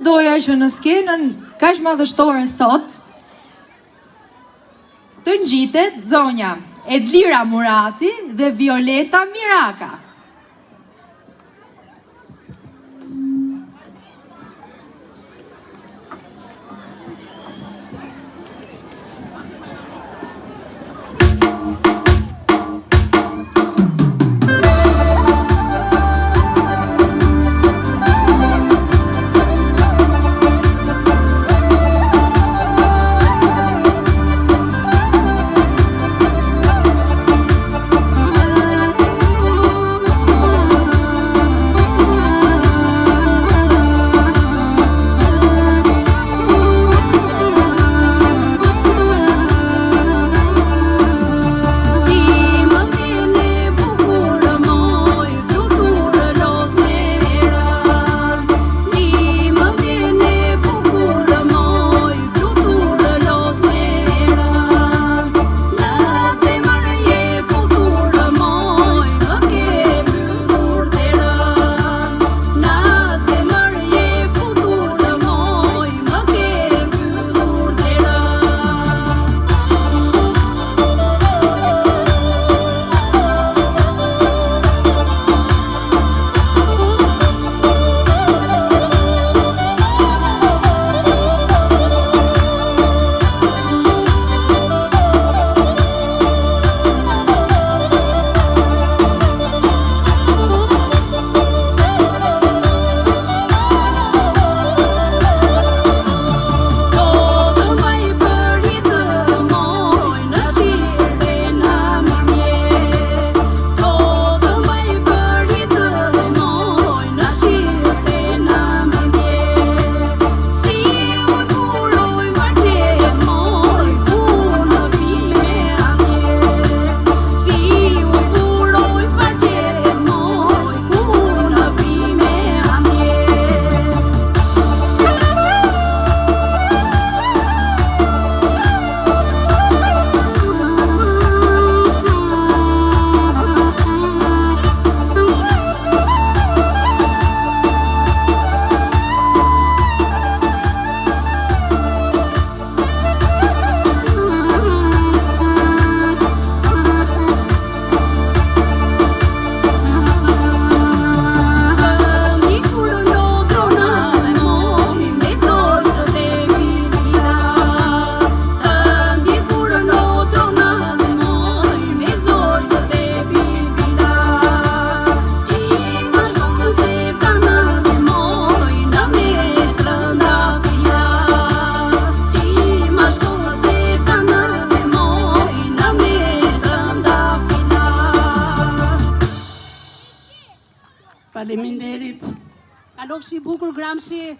doja që në skenën kaq madhështore sot të ngjitet zonja Edlira Murati dhe Violeta Miraka. Faleminderit. Kalofshi bukur Gramshi.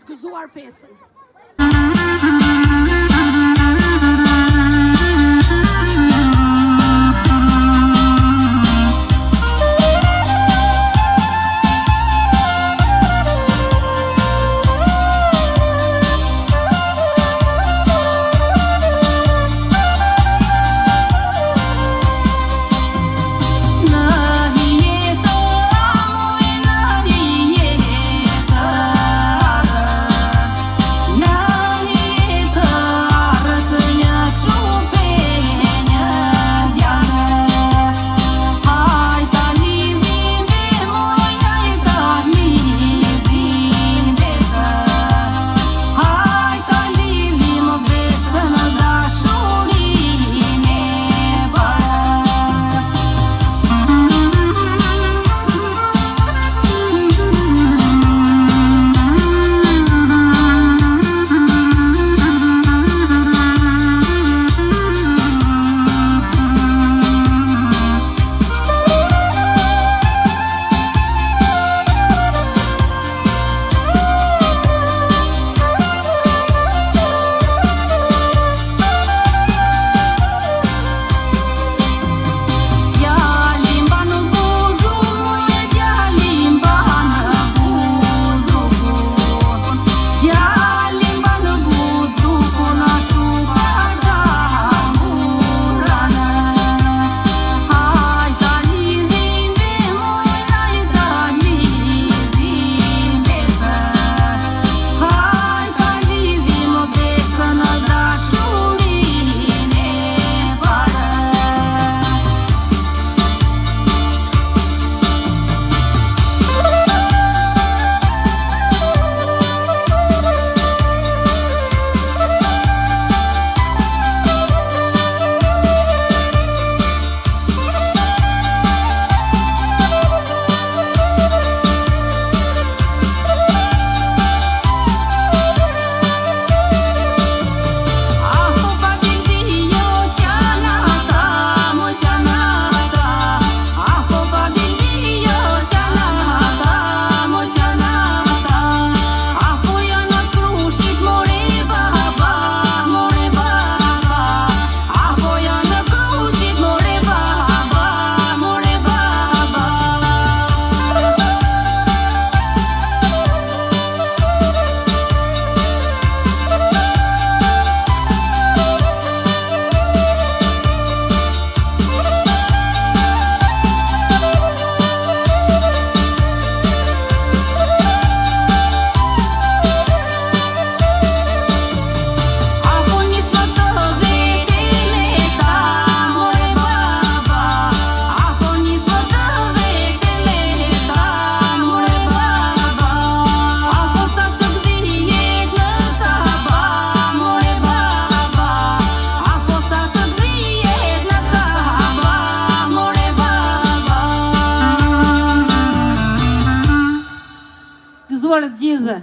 të gëzuar festën. Gëzuar të gjithëve.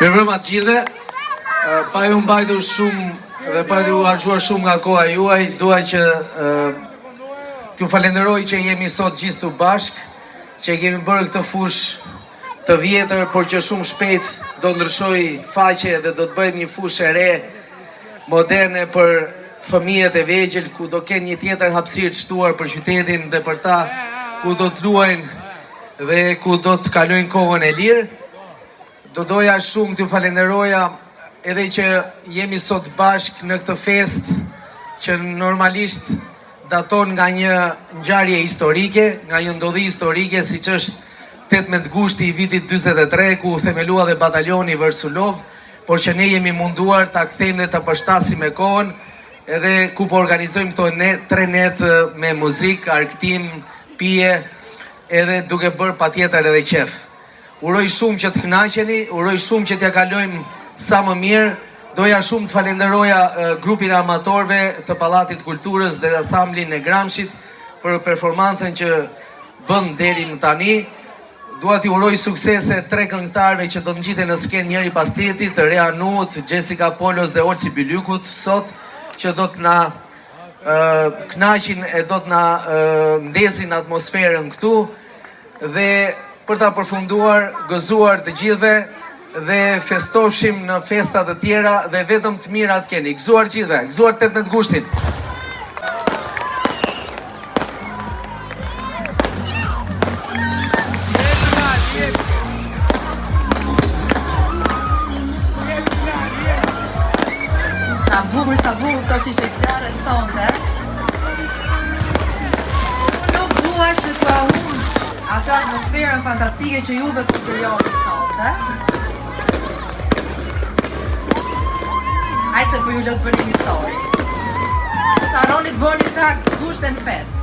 Mirëmbrëma të gjithëve. Pa ju mbajtur shumë dhe pa ju harxuar shumë nga koha juaj, dua që t'ju falenderoj që jemi sot gjithë këtu bashk, që kemi bërë këtë fushë të vjetër, por që shumë shpejt do ndryshoj faqe dhe do të bëhet një fushë e re, moderne për fëmijët e vegjël, ku do kenë një tjetër hapësirë të shtuar për qytetin dhe për ta ku do të luajnë dhe ku do të kalojnë kohën e lirë. Do doja shumë t'ju falenderoja edhe që jemi sot bashk në këtë fest që normalisht daton nga një ngjarje historike, nga një ndodhi historike siç është 18 gushti i vitit 43 ku u themelua dhe batalioni Vërsulov, por që ne jemi munduar ta kthejmë dhe ta përshtasim me kohën, edhe ku po organizojmë këto 3 net me muzikë, arktim, pije, edhe duke bërë patjetër edhe qef. Uroj shumë që të kënaqeni, uroj shumë që t'ja kalojmë sa më mirë. Doja shumë të falenderoja grupin e amatorëve të Pallatit Kulturës dhe ansamblin e Gramshit për performancën që bën deri më tani. Dua t'i uroj suksese 3 këngëtarëve që do të ngjiten në skenë njëri pas tjetrit, Rea Nut, Jessica Polos dhe Olsi Bylykut sot, që do të na kënaqin e do të na ndezin atmosferën këtu dhe për ta përfunduar, gëzuar të gjithëve dhe festofshim në festat të tjera dhe vetëm të mirat keni. Gëzuar gjithëve, gëzuar 18 gushtin. Sa bukur këto fishe zjarre sonte. Nuk dua që t'ua humb atë atmosferën fantastike që juve po krijoni sonte. Hajde se po ju do të bëni një story. Mos harroni të bëni tag gushten fest.